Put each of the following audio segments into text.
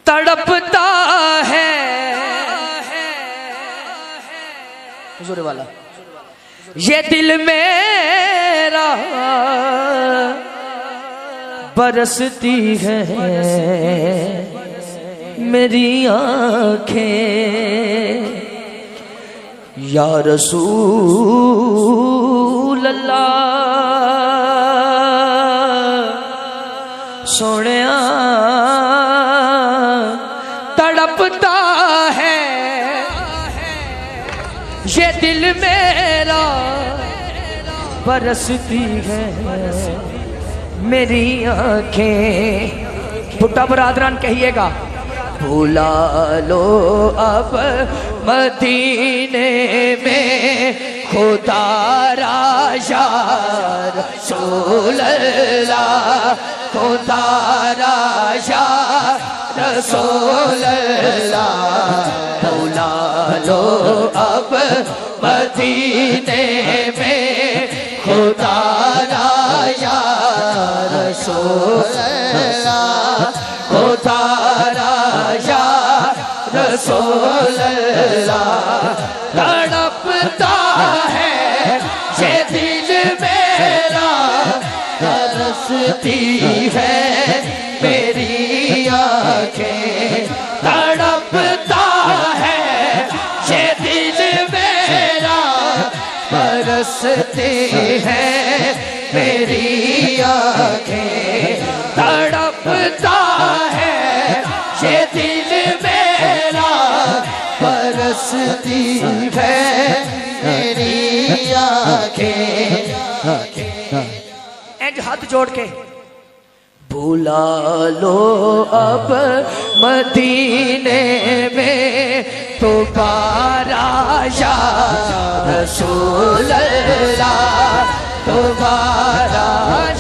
तड़पता है हुजूर वाला ये दिल मेरा, बरसती है मेरी आँखें या रसूल अल्लाह। सोनिया तड़पता है ये दिल मेरा, बरसती है मेरी आँखें। बुड्ढा बरादरान कहिएगा, भुला लो अब मदीने में खुदा राजा रसूल अल्लाह, खुदा राजा रसूल अल्लाह। भुला लो अब मदीने में खुदा राजा रसूल अल्लाह, खुदा राजा रसूल अल्लाह। तड़पता है ये दिल मेरा, तरसती है मेरी आँखें। तड़पता है ये दिल मेरा, बरसती है मेरी आँखें। तड़पता है ये दिल मेरा, बरसती है मेरी आँखें। इंज हाथ जोड़ के भुला लो अब मदीने में तुम्हारा या रसूल अल्लाह, तुम्हारा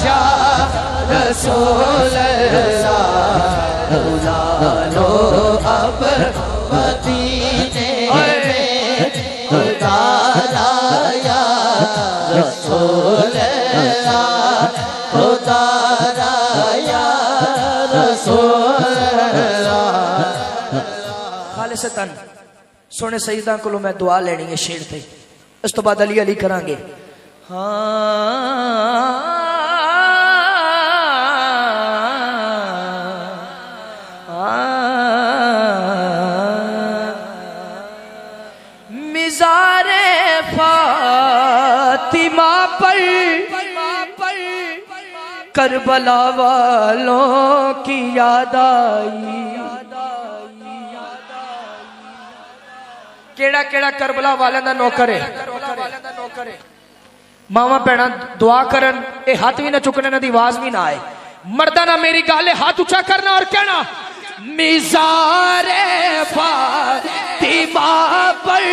या रसूल अल्लाह। भुला लो अब मदीने में तुम्हारा या रसूल अल्लाह, तुम्हारा या रसूल अल्लाह। खालिसतन सोने सईदा को मैं दुआ लेनी है शेर थे, इस तो बाद अली अली करांगे। मिज़ारे फातिमा पर करबला वालों की याद आई। केड़ा केड़ा करबला वाले दा नौकर है। मावा भैणा दुआ करन, ए हाथ भी ना चुकने, ना दी आवाज भी ना आए। मर्दा ना मेरी गाले हाथ ऊंचा करना और कहना, मिज़ारे फातिमा पर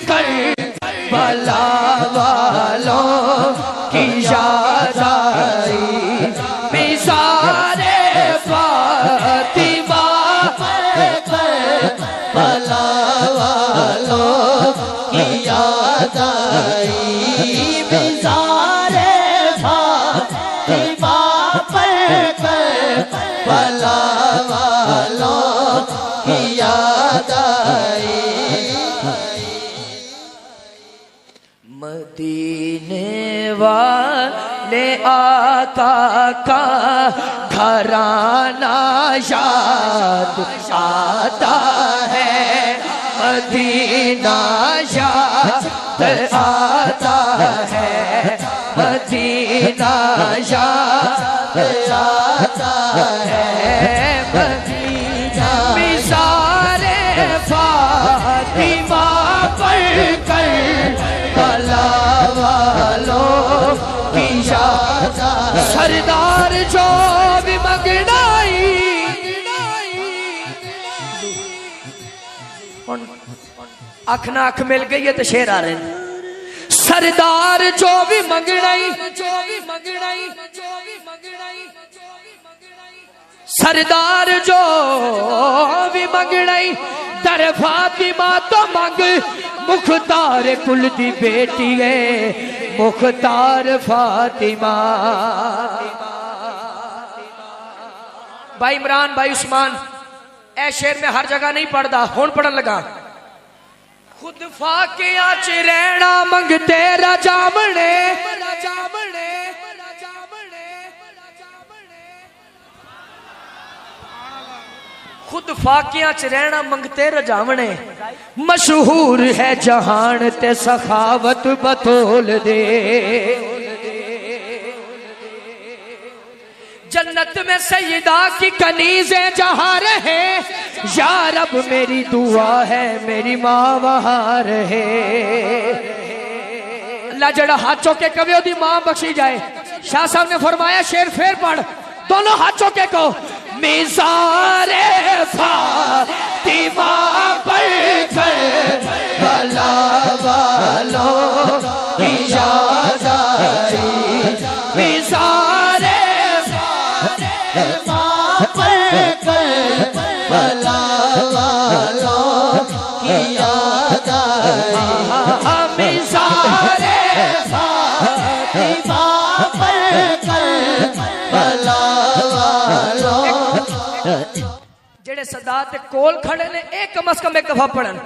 करबला वालों की याद आई। मिज़ारे फातिमा पर करबला वालों की याद आई। मिज़ारे फातिमा पर करबला वालों की याद आई। मदीने वाले आका का घराना याद आता है, मदीना याद आता है, मदीना याद आता है, मदीना। मिज़ारे फातिमा पर करबला वालों की याद। सरदार जो भी मगनाई, अख ना अख मिल गई है तो शेर आ रहे हैं। सरदार जो भी मंगनाई, सरदार जो भी मंगनाई, दर फातिमा तो मंग। मुख्तार कुल दी बेटी है मुख्तार फातिमा। भाई इमरान, भाई उस्मान, ए शेर में हर जगह नहीं पढ़दा, हुण पढ़न लगा। खुद फाकियां च रहना मंगते रजामणे, खुद फाकियां च रहना मंगते रजावणे। मशहूर है जहान ते सखावत बतोल दे। जन्नत में सैयदा की कनीज़ें जहाँ रहे, या रब मेरी दुआ है मेरी माँ वहाँ रहे। अल्लाह जड़ा हाथ चौके कवे ओदी माँ बख्शी जाए। शाह साहब ने फरमाया शेर फेर पढ़, दोनों हाथ चौके को। मिज़ारे फातिमा पर भला वालों की याद आई। मिज़ारे फातिमा पर भला वालों की याद आई। मिज़ारे फातिमा पर भला जेड़े सदात कोल खड़े ने एक कम अज कम एक दफा पढ़न।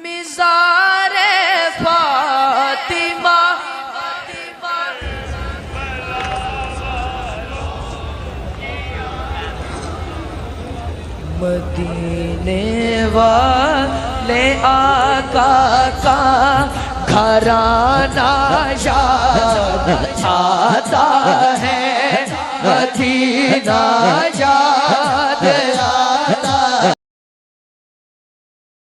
मिज़ारे फातिमा मदीने वाले आका का घराना याद आता है, मदीना याद